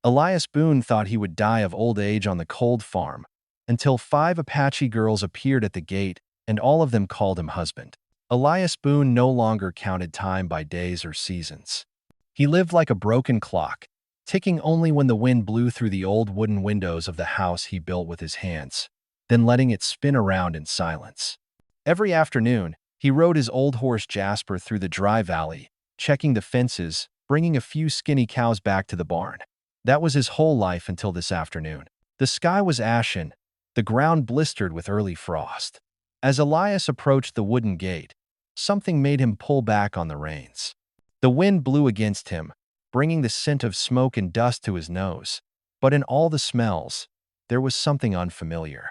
Elias Boone thought he would die of old age on the cold farm, until 5 Apache girls appeared at the gate, and all of them called him husband. Elias Boone no longer counted time by days or seasons. He lived like a broken clock, ticking only when the wind blew through the old wooden windows of the house he built with his hands, then letting it spin around in silence. Every afternoon, he rode his old horse Jasper through the dry valley, checking the fences, bringing a few skinny cows back to the barn. That was his whole life until this afternoon. The sky was ashen, the ground blistered with early frost. As Elias approached the wooden gate, something made him pull back on the reins. The wind blew against him, bringing the scent of smoke and dust to his nose. But in all the smells, there was something unfamiliar.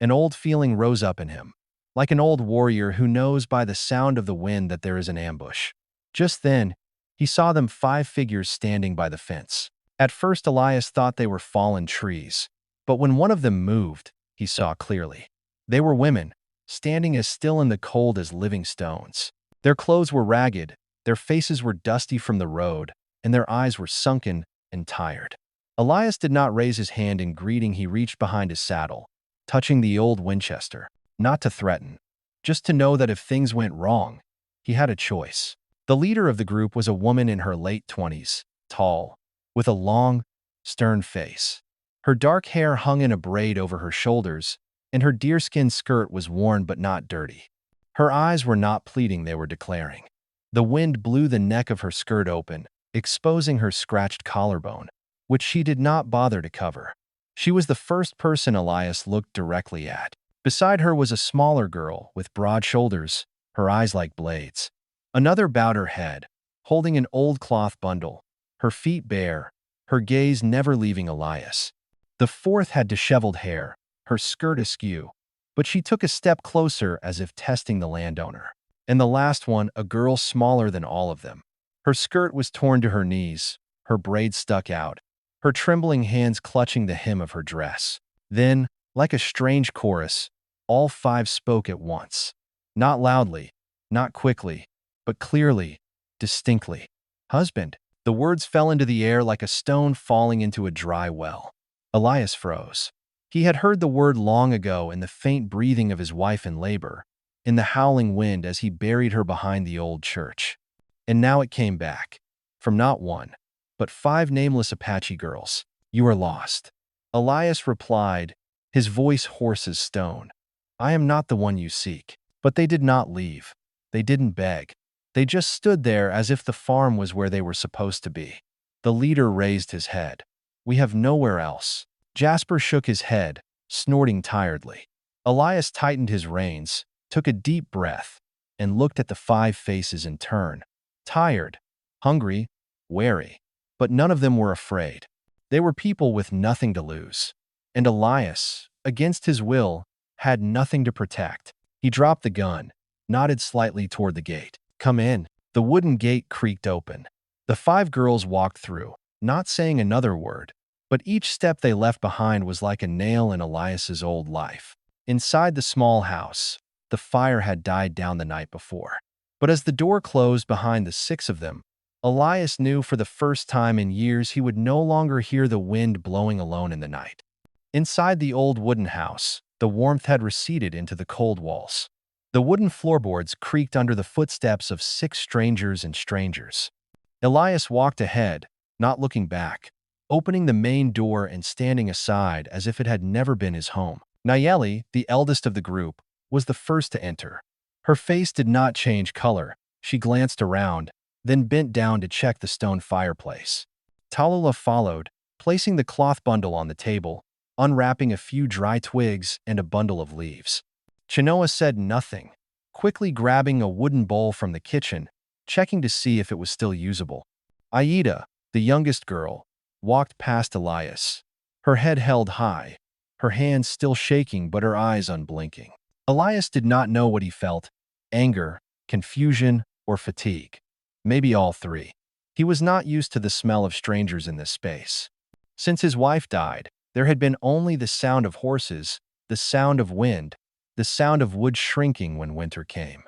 An old feeling rose up in him, like an old warrior who knows by the sound of the wind that there is an ambush. Just then, he saw them 5 figures standing by the fence. At first, Elias thought they were fallen trees, but when one of them moved, he saw clearly. They were women, standing as still in the cold as living stones. Their clothes were ragged, their faces were dusty from the road, and their eyes were sunken and tired. Elias did not raise his hand in greeting. He reached behind his saddle, touching the old Winchester, not to threaten, just to know that if things went wrong, he had a choice. The leader of the group was a woman in her late 20s, tall, with a long, stern face. Her dark hair hung in a braid over her shoulders, and her deerskin skirt was worn but not dirty. Her eyes were not pleading, they were declaring. The wind blew the neck of her skirt open, exposing her scratched collarbone, which she did not bother to cover. She was the first person Elias looked directly at. Beside her was a smaller girl with broad shoulders, her eyes like blades. Another bowed her head, holding an old cloth bundle, her feet bare, her gaze never leaving Elias. The fourth had disheveled hair, her skirt askew, but she took a step closer as if testing the landowner. And the last one, a girl smaller than all of them. Her skirt was torn to her knees, her braids stuck out, her trembling hands clutching the hem of her dress. Then, like a strange chorus, all 5 spoke at once. Not loudly, not quickly, but clearly, distinctly. Husband. The words fell into the air like a stone falling into a dry well. Elias froze. He had heard the word long ago in the faint breathing of his wife in labor, in the howling wind as he buried her behind the old church. And now it came back, from not 1, but 5 nameless Apache girls. You are lost. Elias replied, his voice hoarse as stone. I am not the one you seek. But they did not leave. They didn't beg. They just stood there as if the farm was where they were supposed to be. The leader raised his head. We have nowhere else. Jasper shook his head, snorting tiredly. Elias tightened his reins, took a deep breath, and looked at the 5 faces in turn. Tired, hungry, wary. But none of them were afraid. They were people with nothing to lose. And Elias, against his will, had nothing to protect. He dropped the gun, nodded slightly toward the gate. Come in. The wooden gate creaked open. The 5 girls walked through, not saying another word, but each step they left behind was like a nail in Elias's old life. Inside the small house, the fire had died down the night before. But as the door closed behind the 6 of them, Elias knew for the first time in years he would no longer hear the wind blowing alone in the night. Inside the old wooden house, the warmth had receded into the cold walls. The wooden floorboards creaked under the footsteps of 6 strangers and strangers. Elias walked ahead, not looking back, opening the main door and standing aside as if it had never been his home. Nayeli, the eldest of the group, was the first to enter. Her face did not change color. She glanced around, then bent down to check the stone fireplace. Tallulah followed, placing the cloth bundle on the table, unwrapping a few dry twigs and a bundle of leaves. Chenoa said nothing, quickly grabbing a wooden bowl from the kitchen, checking to see if it was still usable. Aida, the youngest girl, walked past Elias, her head held high, her hands still shaking but her eyes unblinking. Elias did not know what he felt: anger, confusion, or fatigue. Maybe all 3. He was not used to the smell of strangers in this space. Since his wife died, there had been only the sound of horses, the sound of wind, the sound of wood shrinking when winter came.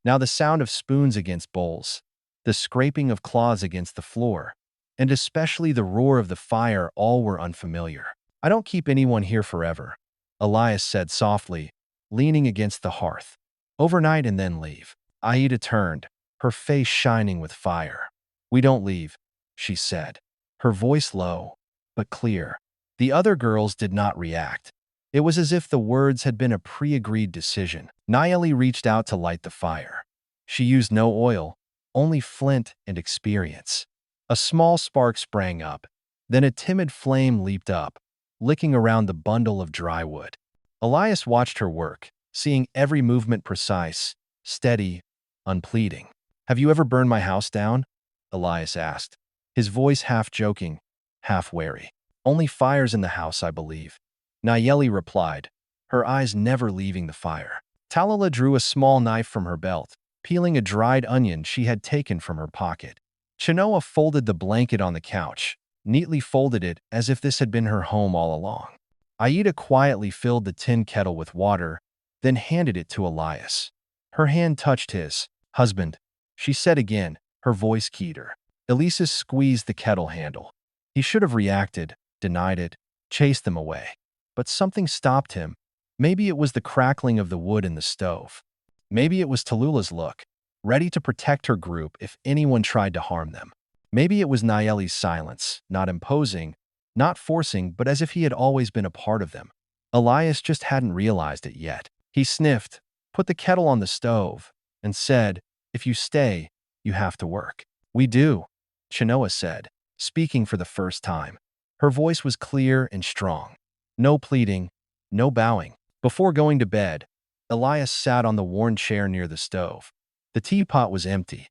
Now the sound of spoons against bowls, the scraping of claws against the floor, and especially the roar of the fire, all were unfamiliar. I don't keep anyone here forever, Elias said softly, leaning against the hearth. Overnight and then leave. Aida turned, her face shining with fire. We don't leave, she said, her voice low, but clear. The other girls did not react. It was as if the words had been a pre-agreed decision. Nayeli reached out to light the fire. She used no oil, only flint and experience. A small spark sprang up, then a timid flame leaped up, licking around the bundle of dry wood. Elias watched her work, seeing every movement precise, steady, unpleading. Have you ever burned my house down? Elias asked, his voice half joking, half wary. Only fires in the house, I believe. Nayeli replied, her eyes never leaving the fire. Talala drew a small knife from her belt, peeling a dried onion she had taken from her pocket. Chenoa folded the blanket on the couch, neatly folded it as if this had been her home all along. Aida quietly filled the tin kettle with water, then handed it to Elias. Her hand touched his. Husband, she said again, her voice keyed. Elias squeezed the kettle handle. He should have reacted, denied it, chased them away. But something stopped him. Maybe it was the crackling of the wood in the stove. Maybe it was Tallulah's look, ready to protect her group if anyone tried to harm them. Maybe it was Nayeli's silence, not imposing, not forcing, but as if he had always been a part of them. Elias just hadn't realized it yet. He sniffed, put the kettle on the stove, and said, if you stay, you have to work. We do, Chenoa said, speaking for the first time. Her voice was clear and strong. No pleading, no bowing. Before going to bed, Elias sat on the worn chair near the stove. The teapot was empty.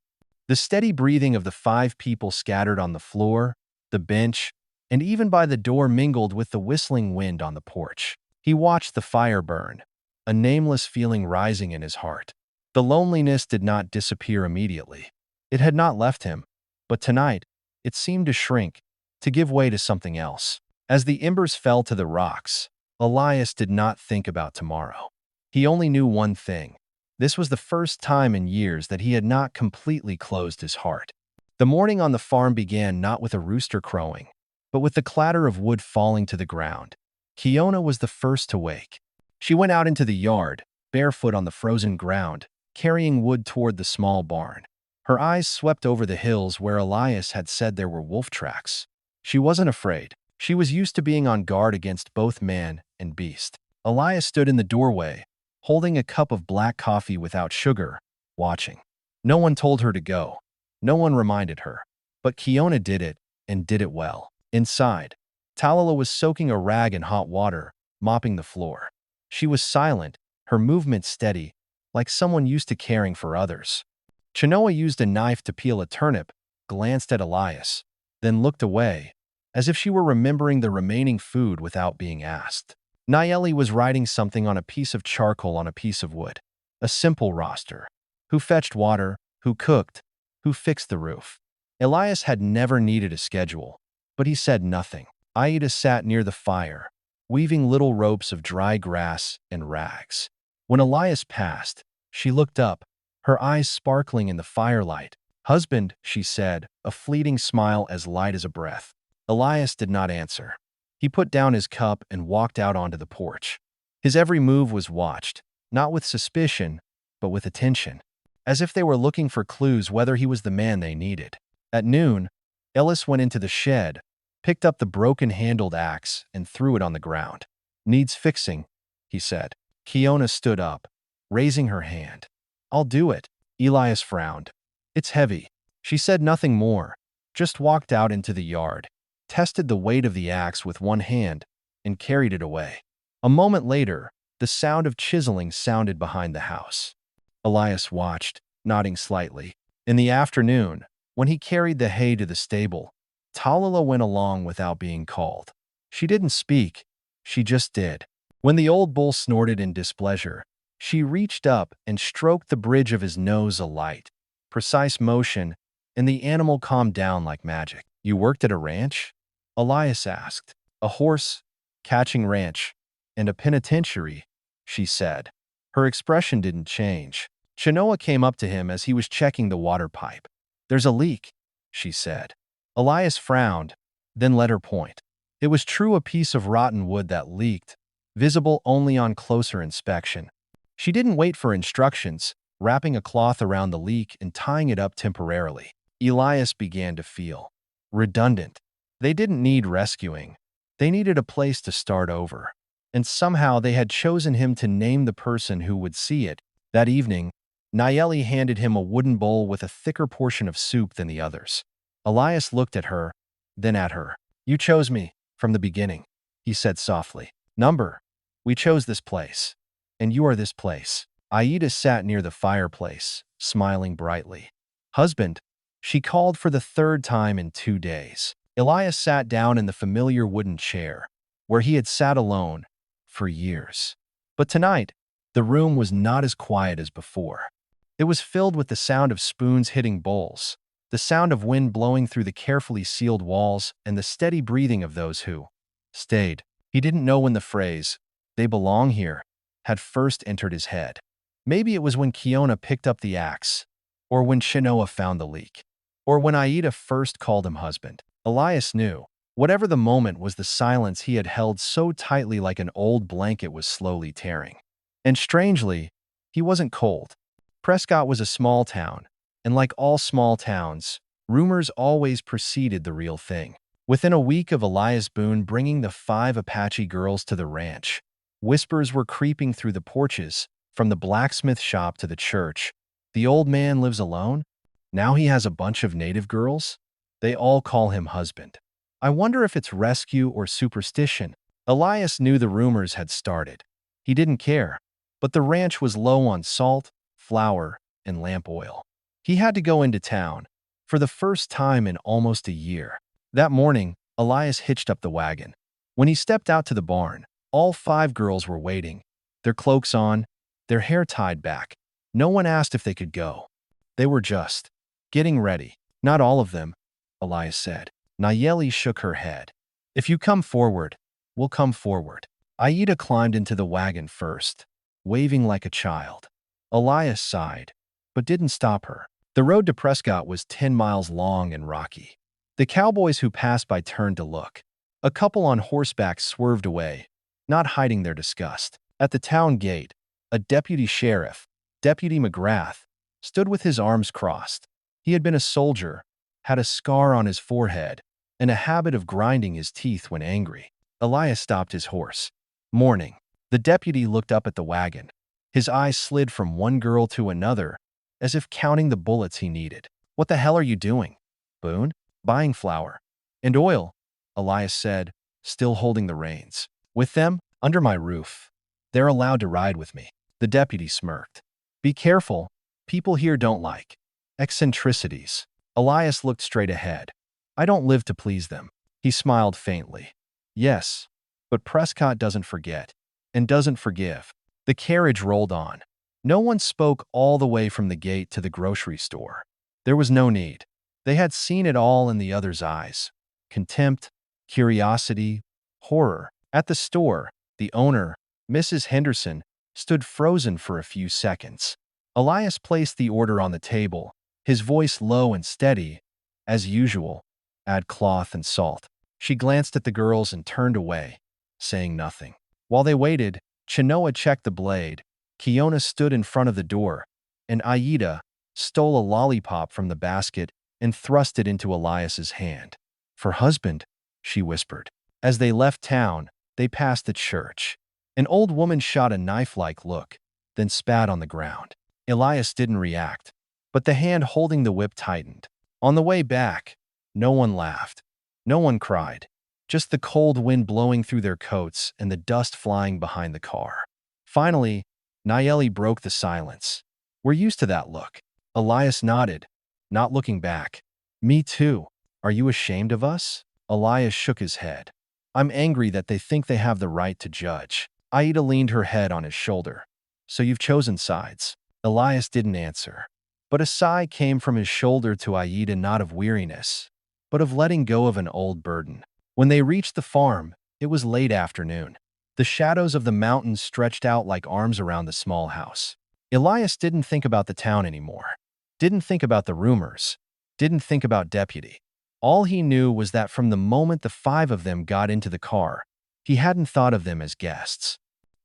The steady breathing of the 5 people scattered on the floor, the bench, and even by the door mingled with the whistling wind on the porch. He watched the fire burn, a nameless feeling rising in his heart. The loneliness did not disappear immediately. It had not left him, but tonight, it seemed to shrink, to give way to something else. As the embers fell to the rocks, Elias did not think about tomorrow. He only knew one thing. This was the first time in years that he had not completely closed his heart. The morning on the farm began not with a rooster crowing, but with the clatter of wood falling to the ground. Kiona was the first to wake. She went out into the yard, barefoot on the frozen ground, carrying wood toward the small barn. Her eyes swept over the hills where Elias had said there were wolf tracks. She wasn't afraid. She was used to being on guard against both man and beast. Elias stood in the doorway, holding a cup of black coffee without sugar, watching. No one told her to go. No one reminded her. But Kiona did it, and did it well. Inside, Talala was soaking a rag in hot water, mopping the floor. She was silent, her movements steady, like someone used to caring for others. Chenoa used a knife to peel a turnip, glanced at Elias, then looked away, as if she were remembering the remaining food without being asked. Nayeli was writing something on a piece of charcoal on a piece of wood. A simple roster. Who fetched water, who cooked, who fixed the roof. Elias had never needed a schedule, but he said nothing. Aida sat near the fire, weaving little ropes of dry grass and rags. When Elias passed, she looked up, her eyes sparkling in the firelight. Husband, she said, a fleeting smile as light as a breath. Elias did not answer. He put down his cup and walked out onto the porch. His every move was watched, not with suspicion, but with attention, as if they were looking for clues whether he was the man they needed. At noon, Ellis went into the shed, picked up the broken-handled axe, and threw it on the ground. Needs fixing, he said. Kiona stood up, raising her hand. I'll do it. Elias frowned. It's heavy. She said nothing more, just walked out into the yard, tested the weight of the axe with one hand, and carried it away. A moment later, the sound of chiseling sounded behind the house. Elias watched, nodding slightly. In the afternoon, when he carried the hay to the stable, Talala went along without being called. She didn't speak, she just did. When the old bull snorted in displeasure, she reached up and stroked the bridge of his nose, a light, precise motion, and the animal calmed down like magic. You worked at a ranch? Elias asked. A horse-catching ranch and a penitentiary, she said. Her expression didn't change. Chenoa came up to him as he was checking the water pipe. There's a leak, she said. Elias frowned, then let her point. It was true, a piece of rotten wood that leaked, visible only on closer inspection. She didn't wait for instructions, wrapping a cloth around the leak and tying it up temporarily. Elias began to feel redundant. They didn't need rescuing. They needed a place to start over. And somehow they had chosen him to name the person who would see it. That evening, Nayeli handed him a wooden bowl with a thicker portion of soup than the others. Elias looked at her, then at her. "You chose me from the beginning," he said softly. "Number, we chose this place. And you are this place." Aida sat near the fireplace, smiling brightly. "Husband," she called for the third time in 2 days. Elias sat down in the familiar wooden chair, where he had sat alone for years. But tonight, the room was not as quiet as before. It was filled with the sound of spoons hitting bowls, the sound of wind blowing through the carefully sealed walls, and the steady breathing of those who stayed. He didn't know when the phrase, "they belong here," had first entered his head. Maybe it was when Kiona picked up the axe, or when Shinoa found the leak, or when Aida first called him husband. Elias knew. Whatever the moment was, the silence he had held so tightly like an old blanket was slowly tearing. And strangely, he wasn't cold. Prescott was a small town, and like all small towns, rumors always preceded the real thing. Within a week of Elias Boone bringing the 5 Apache girls to the ranch, whispers were creeping through the porches, from the blacksmith shop to the church. The old man lives alone? Now he has a bunch of native girls? They all call him husband. I wonder if it's rescue or superstition. Elias knew the rumors had started. He didn't care. But the ranch was low on salt, flour, and lamp oil. He had to go into town, for the first time in almost a year. That morning, Elias hitched up the wagon. When he stepped out to the barn, all 5 girls were waiting, their cloaks on, their hair tied back. No one asked if they could go. They were just getting ready. "Not all of them," Elias said. Nayeli shook her head. "If you come forward, we'll come forward." Aida climbed into the wagon first, waving like a child. Elias sighed, but didn't stop her. The road to Prescott was 10 miles long and rocky. The cowboys who passed by turned to look. A couple on horseback swerved away, not hiding their disgust. At the town gate, a deputy sheriff, Deputy McGrath, stood with his arms crossed. He had been a soldier, had a scar on his forehead, and a habit of grinding his teeth when angry. Elias stopped his horse. "Morning." The deputy looked up at the wagon. His eyes slid from one girl to another, as if counting the bullets he needed. "What the hell are you doing, Boone?" "Buying flour and oil," Elias said, still holding the reins. "With them, under my roof. They're allowed to ride with me." The deputy smirked. "Be careful. People here don't like eccentricities." Elias looked straight ahead. "I don't live to please them." He smiled faintly. "Yes, but Prescott doesn't forget, and doesn't forgive." The carriage rolled on. No one spoke all the way from the gate to the grocery store. There was no need. They had seen it all in the other's eyes. Contempt, curiosity, horror. At the store, the owner, Mrs. Henderson, stood frozen for a few seconds. Elias placed the order on the table, his voice low and steady. "As usual, add cloth and salt." She glanced at the girls and turned away, saying nothing. While they waited, Chinoa checked the blade, Kiona stood in front of the door, and Aida stole a lollipop from the basket and thrust it into Elias's hand. "For husband," she whispered. As they left town, they passed the church. An old woman shot a knife-like look, then spat on the ground. Elias didn't react, but the hand holding the whip tightened. On the way back, no one laughed. No one cried. Just the cold wind blowing through their coats and the dust flying behind the car. Finally, Nayeli broke the silence. "We're used to that look." Elias nodded, not looking back. "Me too. Are you ashamed of us?" Elias shook his head. "I'm angry that they think they have the right to judge." Aida leaned her head on his shoulder. "So you've chosen sides." Elias didn't answer, but a sigh came from his shoulder to Aida, not of weariness, but of letting go of an old burden. When they reached the farm, it was late afternoon. The shadows of the mountains stretched out like arms around the small house. Elias didn't think about the town anymore. Didn't think about the rumors. Didn't think about Deputy. All he knew was that from the moment the five of them got into the car, he hadn't thought of them as guests.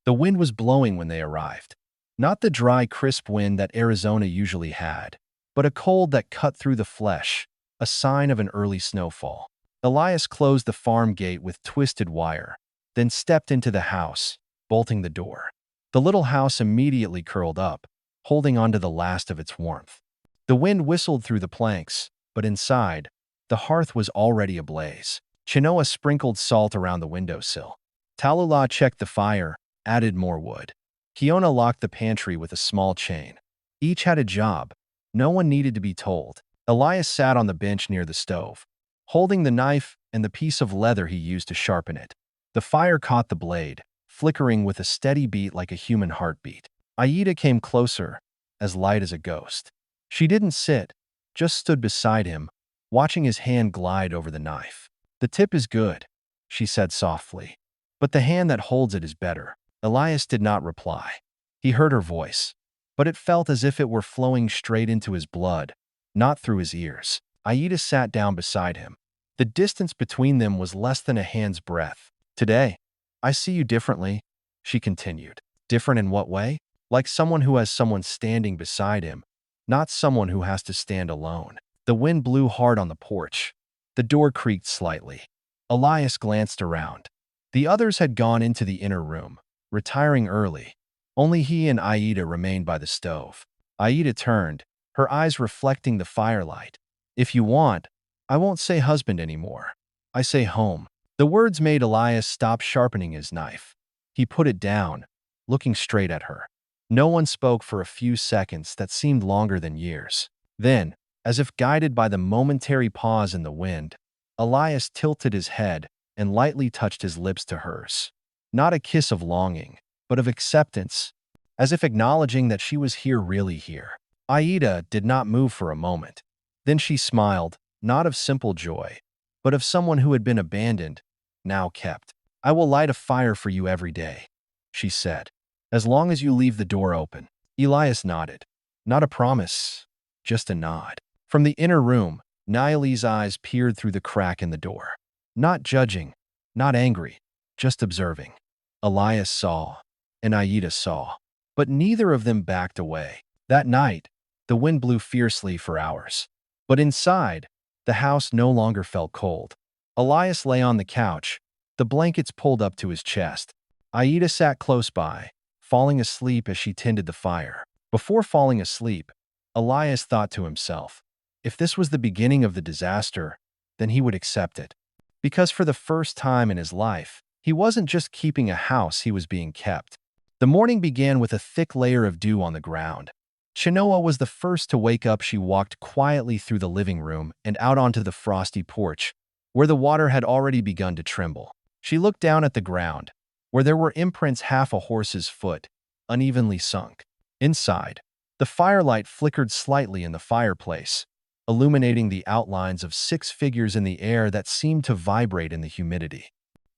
The wind was blowing when they arrived. Not the dry, crisp wind that Arizona usually had, but a cold that cut through the flesh, a sign of an early snowfall. Elias closed the farm gate with twisted wire, then stepped into the house, bolting the door. The little house immediately curled up, holding onto the last of its warmth. The wind whistled through the planks, but inside, the hearth was already ablaze. Chinoa sprinkled salt around the windowsill. Tallulah checked the fire, added more wood. Kiona locked the pantry with a small chain. Each had a job. No one needed to be told. Elias sat on the bench near the stove, holding the knife and the piece of leather he used to sharpen it. The fire caught the blade, flickering with a steady beat like a human heartbeat. Aida came closer, as light as a ghost. She didn't sit, just stood beside him, watching his hand glide over the knife. "The tip is good," she said softly, "but the hand that holds it is better." Elias did not reply. He heard her voice, but it felt as if it were flowing straight into his blood, not through his ears. Aida sat down beside him. The distance between them was less than a hand's breadth. "Today, I see you differently," she continued. "Different in what way?" "Like someone who has someone standing beside him, not someone who has to stand alone." The wind blew hard on the porch. The door creaked slightly. Elias glanced around. The others had gone into the inner room, retiring early. Only he and Aida remained by the stove. Aida turned, her eyes reflecting the firelight. "If you want, I won't say husband anymore. I say home." The words made Elias stop sharpening his knife. He put it down, looking straight at her. No one spoke for a few seconds that seemed longer than years. Then, as if guided by the momentary pause in the wind, Elias tilted his head and lightly touched his lips to hers. Not a kiss of longing, but of acceptance, as if acknowledging that she was really here. Aida did not move for a moment. Then she smiled, not of simple joy, but of someone who had been abandoned, now kept. "I will light a fire for you every day," she said, "as long as you leave the door open." Elias nodded. Not a promise, just a nod. From the inner room, Naili's eyes peered through the crack in the door. Not judging, not angry, just observing. Elias saw, and Aida saw, but neither of them backed away. That night, the wind blew fiercely for hours. But inside, the house no longer felt cold. Elias lay on the couch, the blankets pulled up to his chest. Aida sat close by, falling asleep as she tended the fire. Before falling asleep, Elias thought to himself, if this was the beginning of the disaster, then he would accept it. Because for the first time in his life, he wasn't just keeping a house, he was being kept. The morning began with a thick layer of dew on the ground. Chinoa was the first to wake up. She walked quietly through the living room and out onto the frosty porch, where the water had already begun to tremble. She looked down at the ground, where there were imprints half a horse's foot, unevenly sunk. Inside, the firelight flickered slightly in the fireplace, illuminating the outlines of 6 figures in the air that seemed to vibrate in the humidity.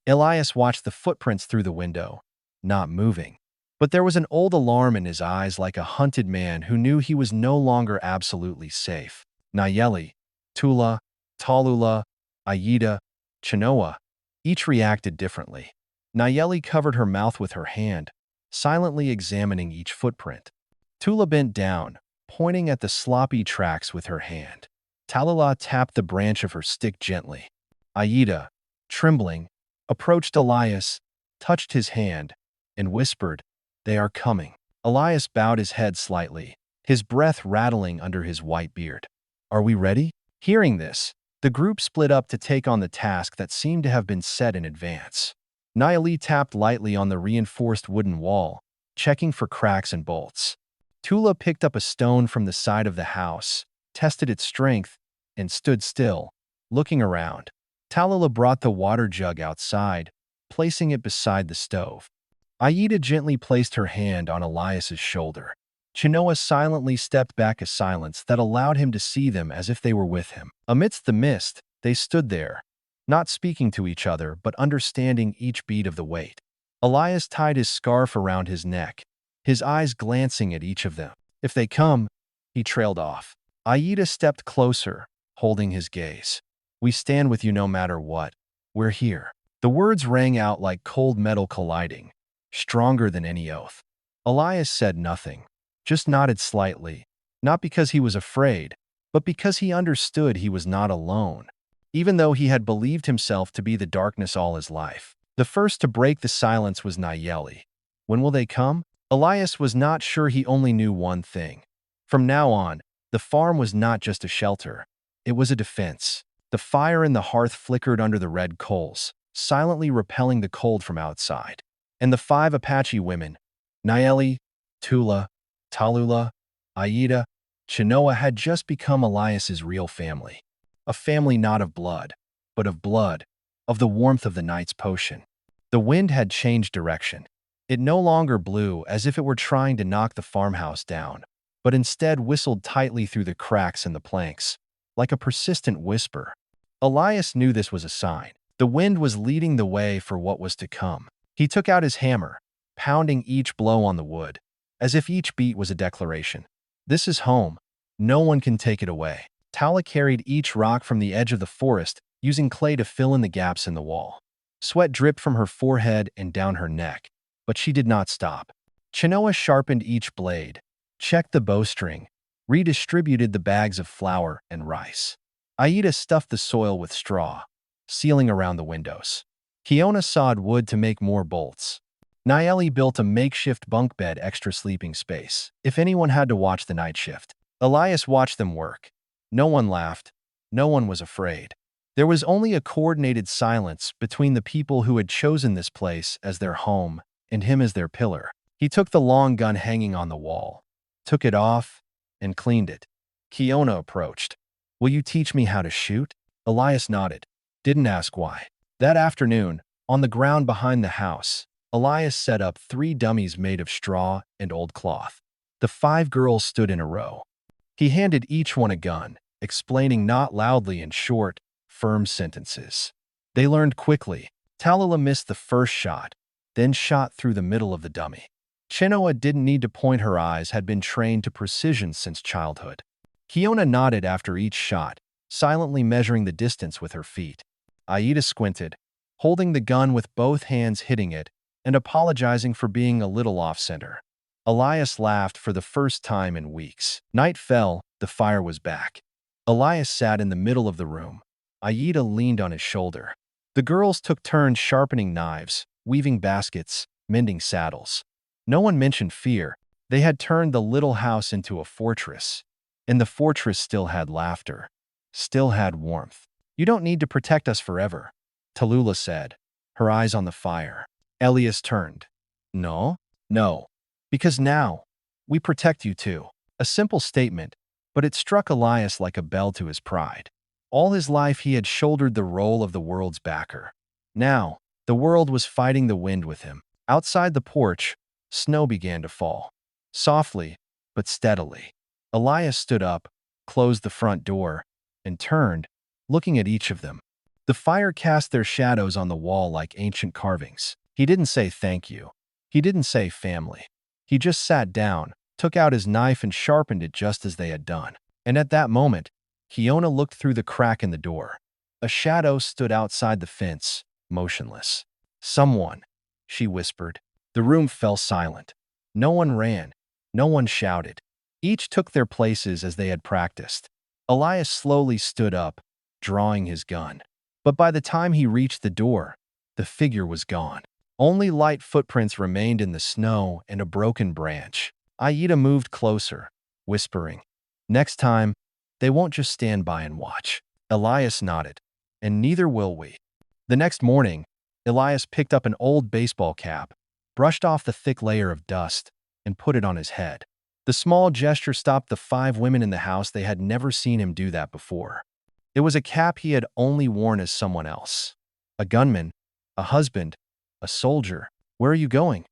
Elias watched the footprints through the window, not moving. But there was an old alarm in his eyes, like a hunted man who knew he was no longer absolutely safe. Nayeli, Tula, Tallulah, Aida, Chinoa, each reacted differently. Nayeli covered her mouth with her hand, silently examining each footprint. Tula bent down, pointing at the sloppy tracks with her hand. Tallulah tapped the branch of her stick gently. Aida, trembling, approached Elias, touched his hand, and whispered, "They are coming." Elias bowed his head slightly, his breath rattling under his white beard. "Are we ready?" Hearing this, the group split up to take on the task that seemed to have been set in advance. Nayeli tapped lightly on the reinforced wooden wall, checking for cracks and bolts. Tula picked up a stone from the side of the house, tested its strength, and stood still, looking around. Tallulah brought the water jug outside, placing it beside the stove. Aida gently placed her hand on Elias's shoulder. Chinoa silently stepped back, a silence that allowed him to see them as if they were with him. Amidst the mist, they stood there, not speaking to each other but understanding each beat of the weight. Elias tied his scarf around his neck, his eyes glancing at each of them. "If they come," he trailed off. Aida stepped closer, holding his gaze. We stand with you no matter what. We're here." The words rang out like cold metal colliding, stronger than any oath. Elias said nothing, just nodded slightly, not because he was afraid, but because he understood he was not alone, even though he had believed himself to be the darkness all his life. The first to break the silence was Nayeli. When will they come? Elias was not sure. He only knew one thing. From now on, the farm was not just a shelter. It was a defense. The fire in the hearth flickered under the red coals, silently repelling the cold from outside. And the 5 Apache women, Nayeli, Tula, Tallulah, Aida, Chinoa, had just become Elias's real family. A family not of blood, but of blood, of the warmth of the night's potion. The wind had changed direction. It no longer blew as if it were trying to knock the farmhouse down, but instead whistled tightly through the cracks in the planks, like a persistent whisper. Elias knew this was a sign. The wind was leading the way for what was to come. He took out his hammer, pounding each blow on the wood, as if each beat was a declaration. This is home. No one can take it away. Tala carried each rock from the edge of the forest, using clay to fill in the gaps in the wall. Sweat dripped from her forehead and down her neck, but she did not stop. Chinoa sharpened each blade, checked the bowstring, redistributed the bags of flour and rice. Aida stuffed the soil with straw, sealing around the windows. Kiona sawed wood to make more bolts. Nayeli built a makeshift bunk bed, extra sleeping space, if anyone had to watch the night shift. Elias watched them work. No one laughed. No one was afraid. There was only a coordinated silence between the people who had chosen this place as their home and him as their pillar. He took the long gun hanging on the wall, took it off, and cleaned it. Kiona approached. "Will you teach me how to shoot?" Elias nodded. Didn't ask why. That afternoon, on the ground behind the house, Elias set up 3 dummies made of straw and old cloth. The 5 girls stood in a row. He handed each one a gun, explaining not loudly in short, firm sentences. They learned quickly. Tallulah missed the first shot, then shot through the middle of the dummy. Chinoa didn't need to point. Her eyes had been trained to precision since childhood. Kiona nodded after each shot, silently measuring the distance with her feet. Aida squinted, holding the gun with both hands, hitting it, and apologizing for being a little off-center. Elias laughed for the first time in weeks. Night fell, the fire was back. Elias sat in the middle of the room. Aida leaned on his shoulder. The girls took turns sharpening knives, weaving baskets, mending saddles. No one mentioned fear. They had turned the little house into a fortress. And the fortress still had laughter, still had warmth. "You don't need to protect us forever," Tallulah said, her eyes on the fire. Elias turned. "No? No. Because now, we protect you too." A simple statement, but it struck Elias like a bell to his pride. All his life he had shouldered the role of the world's backer. Now, the world was fighting the wind with him. Outside the porch, snow began to fall. Softly, but steadily. Elias stood up, closed the front door, and turned, looking at each of them. The fire cast their shadows on the wall like ancient carvings. He didn't say thank you. He didn't say family. He just sat down, took out his knife and sharpened it just as they had done. And at that moment, Kiona looked through the crack in the door. A shadow stood outside the fence, motionless. "Someone," she whispered. The room fell silent. No one ran. No one shouted. Each took their places as they had practiced. Elias slowly stood up, drawing his gun. But by the time he reached the door, the figure was gone. Only light footprints remained in the snow and a broken branch. Aida moved closer, whispering, "Next time, they won't just stand by and watch." Elias nodded. "And neither will we." The next morning, Elias picked up an old baseball cap, brushed off the thick layer of dust, and put it on his head. The small gesture stopped the 5 women in the house. They had never seen him do that before. It was a cap he had only worn as someone else. A gunman, a husband, a soldier. "Where are you going?"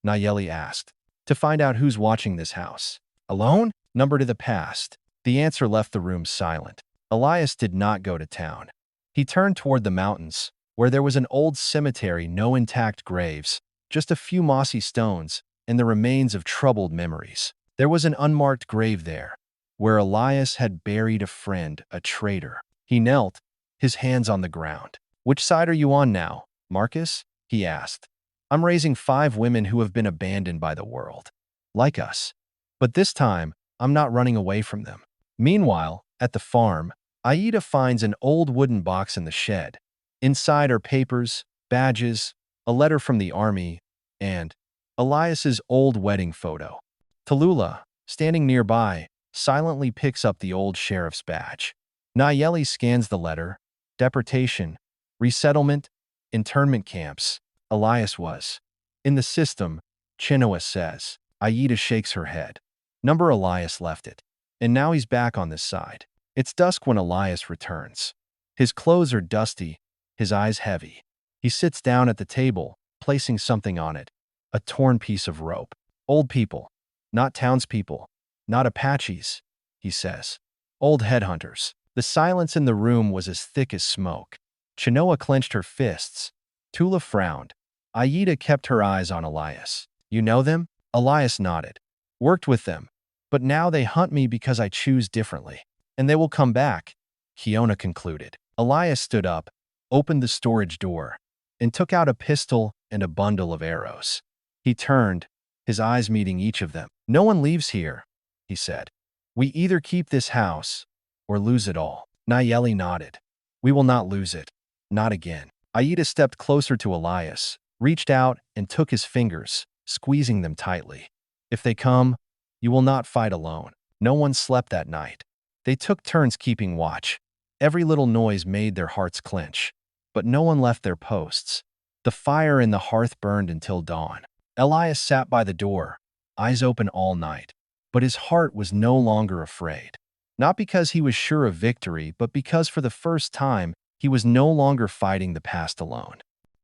Nayeli asked. "To find out who's watching this house." "Alone?" "Number to the past." The answer left the room silent. Elias did not go to town. He turned toward the mountains, where there was an old cemetery, no intact graves, just a few mossy stones and the remains of troubled memories. There was an unmarked grave there, where Elias had buried a friend, a traitor. He knelt, his hands on the ground. "Which side are you on now, Marcus?" he asked. "I'm raising 5 women who have been abandoned by the world. Like us. But this time, I'm not running away from them." Meanwhile, at the farm, Aida finds an old wooden box in the shed. Inside are papers, badges, a letter from the army, and Elias's old wedding photo. Tallulah, standing nearby, silently picks up the old sheriff's badge. Nayeli scans the letter. Deportation, resettlement, internment camps. Elias was. In the system, Chinoa says. Aida shakes her head. Number Elias left it. And now he's back on this side. It's dusk when Elias returns. His clothes are dusty, his eyes heavy. He sits down at the table, placing something on it. A torn piece of rope. "Old people. Not townspeople. Not Apaches," he says. "Old headhunters." The silence in the room was as thick as smoke. Chinoa clenched her fists. Tula frowned. Aida kept her eyes on Elias. "You know them?" Elias nodded. "Worked with them. But now they hunt me because I choose differently. And they will come back," Kiona concluded. Elias stood up, opened the storage door, and took out a pistol and a bundle of arrows. He turned, his eyes meeting each of them. "No one leaves here," he said. "We either keep this house or lose it all." Nayeli nodded. "We will not lose it. Not again." Aida stepped closer to Elias, reached out and took his fingers, squeezing them tightly. "If they come, you will not fight alone." No one slept that night. They took turns keeping watch. Every little noise made their hearts clench. But no one left their posts. The fire in the hearth burned until dawn. Elias sat by the door, eyes open all night. But his heart was no longer afraid. Not because he was sure of victory, but because for the first time, he was no longer fighting the past alone.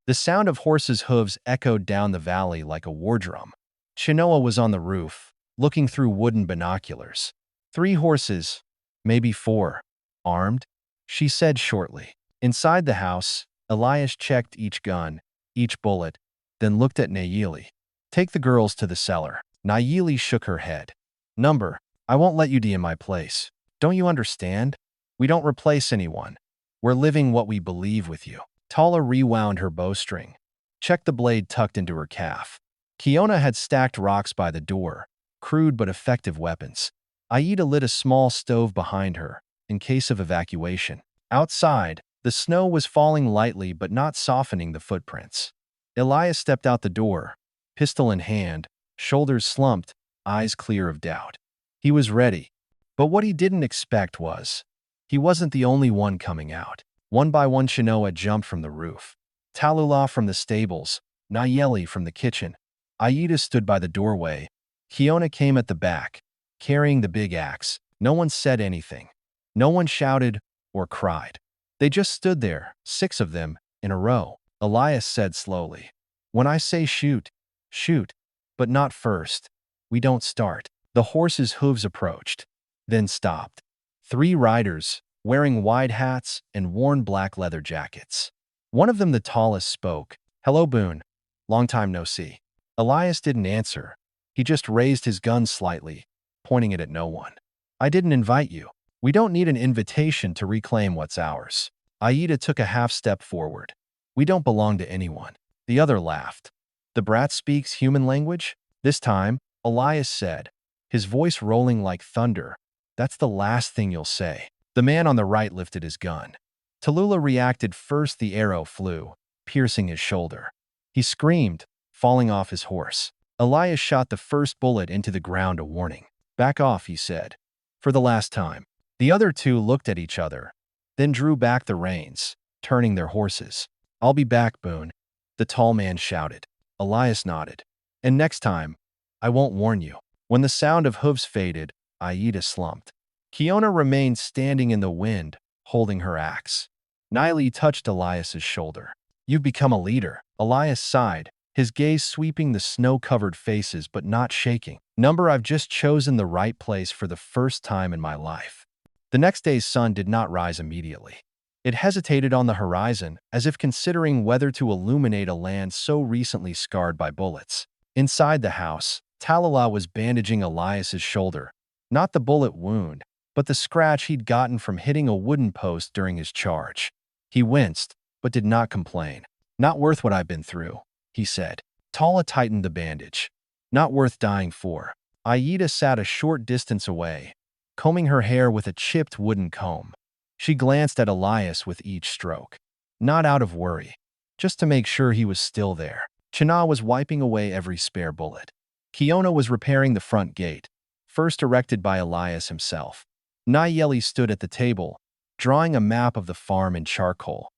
The sound of horses' hooves echoed down the valley like a war drum. Chinoa was on the roof, looking through wooden binoculars. 3 horses, maybe 4, armed, she said shortly. Inside the house, Elias checked each gun, each bullet, then looked at Nayeli. "Take the girls to the cellar." Nayeli shook her head. "Number, I won't let you be in my place. Don't you understand? We don't replace anyone. We're living what we believe with you." Tala rewound her bowstring. Checked the blade tucked into her calf. Kiona had stacked rocks by the door, crude but effective weapons. Aida lit a small stove behind her, in case of evacuation. Outside, the snow was falling lightly but not softening the footprints. Elias stepped out the door, pistol in hand, shoulders slumped, eyes clear of doubt. He was ready. But what he didn't expect was, he wasn't the only one coming out. One by one Chinoa jumped from the roof. Tallulah from the stables, Nayeli from the kitchen. Aida stood by the doorway. Kiona came at the back, carrying the big axe. No one said anything. No one shouted or cried. They just stood there, 6 of them, in a row. Elias said slowly, "When I say shoot, shoot, but not first. We don't start." The horses' hooves approached, then stopped. 3 riders, wearing wide hats and worn black leather jackets. One of them, the tallest, spoke. "Hello, Boone. Long time no see." Elias didn't answer. He just raised his gun slightly, pointing it at no one. "I didn't invite you. We don't need an invitation to reclaim what's ours." Aida took a half step forward. "We don't belong to anyone." The other laughed. "The brat speaks human language?" This time, Elias said, his voice rolling like thunder, "That's the last thing you'll say." The man on the right lifted his gun. Tallulah reacted first. The arrow flew, piercing his shoulder. He screamed, falling off his horse. Elias shot the first bullet into the ground, a warning. "Back off," he said. "For the last time." The other 2 looked at each other, then drew back the reins, turning their horses. "I'll be back, Boone," the tall man shouted. Elias nodded. "And next time, I won't warn you." When the sound of hooves faded, Aida slumped. Kiona remained standing in the wind, holding her axe. Nayeli touched Elias's shoulder. "You've become a leader." Elias sighed, his gaze sweeping the snow-covered faces but not shaking. "Number, I've just chosen the right place for the first time in my life." The next day's sun did not rise immediately. It hesitated on the horizon, as if considering whether to illuminate a land so recently scarred by bullets. Inside the house, Tallulah was bandaging Elias's shoulder. Not the bullet wound, but the scratch he'd gotten from hitting a wooden post during his charge. He winced, but did not complain. Not worth what I've been through, he said. Tala tightened the bandage. Not worth dying for. Aida sat a short distance away, combing her hair with a chipped wooden comb. She glanced at Elias with each stroke. Not out of worry, just to make sure he was still there. Chana was wiping away every spare bullet. Kiona was repairing the front gate, first erected by Elias himself. Nayeli stood at the table, drawing a map of the farm in charcoal.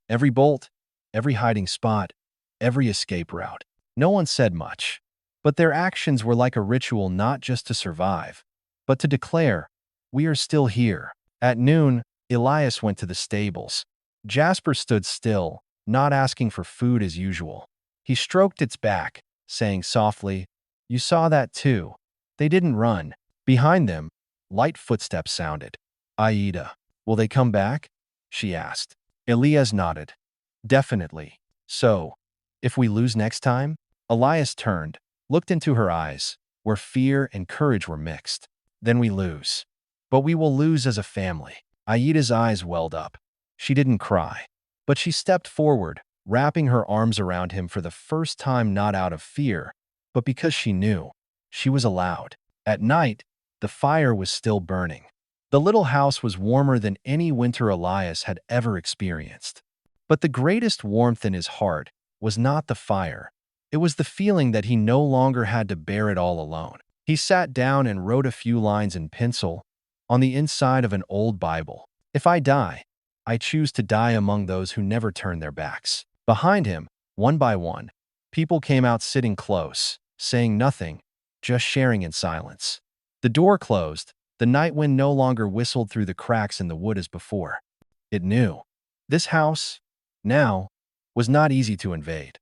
Every bolt, every hiding spot, every escape route. No one said much, but their actions were like a ritual not just to survive, but to declare, we are still here. At noon, Elias went to the stables. Jasper stood still, not asking for food as usual. He stroked its back, saying softly, "You saw that too." They didn't run. Behind them, light footsteps sounded. "Aida, will they come back?" she asked. Elias nodded. "Definitely. So, if we lose next time?" Elias turned, looked into her eyes, where fear and courage were mixed. "Then we lose. But we will lose as a family." Aida's eyes welled up. She didn't cry, but she stepped forward, wrapping her arms around him for the first time, not out of fear, but because she knew she was allowed. At night, the fire was still burning. The little house was warmer than any winter Elias had ever experienced. But the greatest warmth in his heart was not the fire. It was the feeling that he no longer had to bear it all alone. He sat down and wrote a few lines in pencil on the inside of an old Bible. "If I die, I choose to die among those who never turn their backs." Behind him, one by one, people came out, sitting close, saying nothing, just sharing in silence. The door closed. The night wind no longer whistled through the cracks in the wood as before. It knew. This house, now, was not easy to invade.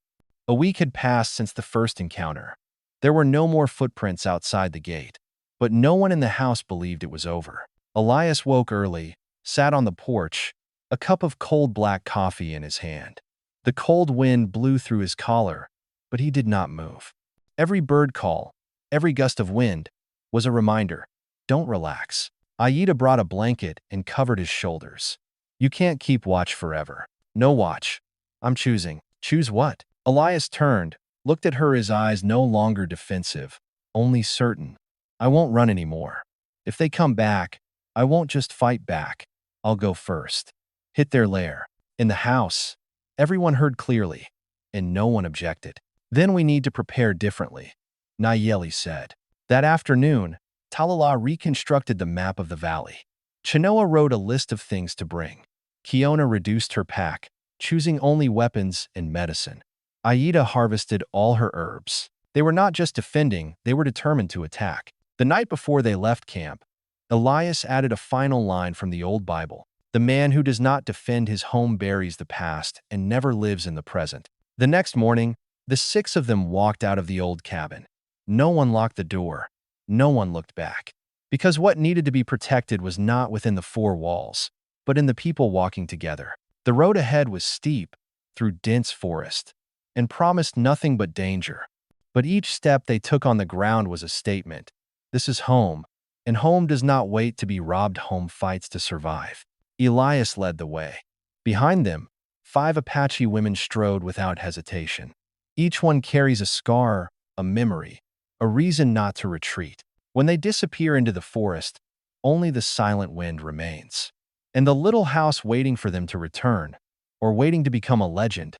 A week had passed since the first encounter. There were no more footprints outside the gate, but no one in the house believed it was over. Elias woke early, sat on the porch, a cup of cold black coffee in his hand. The cold wind blew through his collar, but he did not move. Every bird call, every gust of wind, was a reminder. Don't relax. Aida brought a blanket and covered his shoulders. "You can't keep watch forever." "No watch. I'm choosing." "Choose what?" Elias turned, looked at her, his eyes no longer defensive, only certain. "I won't run anymore. If they come back, I won't just fight back. I'll go first. Hit their lair." In the house, everyone heard clearly, and no one objected. "Then we need to prepare differently," Nayeli said. That afternoon, Talala reconstructed the map of the valley. Chenoa wrote a list of things to bring. Kiona reduced her pack, choosing only weapons and medicine. Aida harvested all her herbs. They were not just defending, they were determined to attack. The night before they left camp, Elias added a final line from the old Bible. "The man who does not defend his home buries the past and never lives in the present." The next morning, the six of them walked out of the old cabin. No one locked the door. No one looked back. Because what needed to be protected was not within the four walls, but in the people walking together. The road ahead was steep, through dense forest, and promised nothing but danger. But each step they took on the ground was a statement. This is home, and home does not wait to be robbed. Home fights to survive. Elias led the way. Behind them, 5 Apache women strode without hesitation. Each one carries a scar, a memory, a reason not to retreat. When they disappear into the forest, only the silent wind remains, and the little house waiting for them to return, or waiting to become a legend.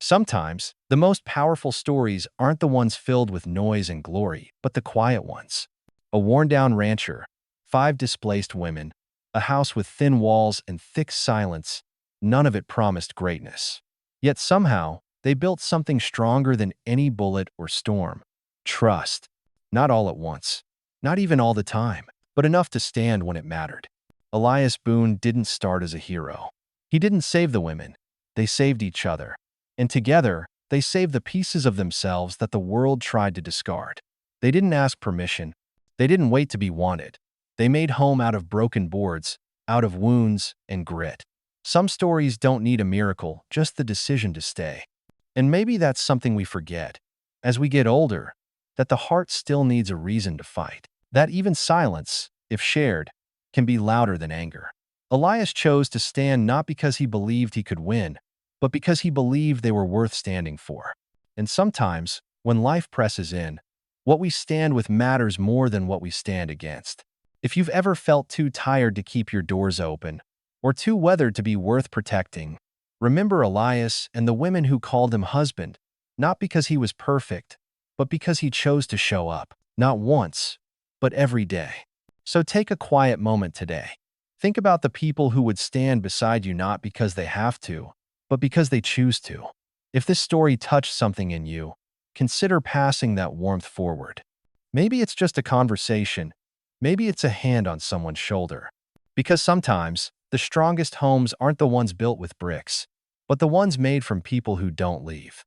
Sometimes, the most powerful stories aren't the ones filled with noise and glory, but the quiet ones. A worn-down rancher, 5 displaced women, a house with thin walls and thick silence, none of it promised greatness. Yet somehow, they built something stronger than any bullet or storm. Trust. Not all at once. Not even all the time, but enough to stand when it mattered. Elias Boone didn't start as a hero. He didn't save the women. They saved each other. And together, they saved the pieces of themselves that the world tried to discard. They didn't ask permission. They didn't wait to be wanted. They made home out of broken boards, out of wounds and grit. Some stories don't need a miracle, just the decision to stay. And maybe that's something we forget. As we get older, that the heart still needs a reason to fight. That even silence, if shared, can be louder than anger. Elias chose to stand not because he believed he could win, but because he believed they were worth standing for. And sometimes, when life presses in, what we stand with matters more than what we stand against. If you've ever felt too tired to keep your doors open, or too weathered to be worth protecting, remember Elias and the women who called him husband, not because he was perfect, but because he chose to show up, not once, but every day. So take a quiet moment today. Think about the people who would stand beside you not because they have to, but because they choose to. If this story touched something in you, consider passing that warmth forward. Maybe it's just a conversation. Maybe it's a hand on someone's shoulder. Because sometimes, the strongest homes aren't the ones built with bricks, but the ones made from people who don't leave.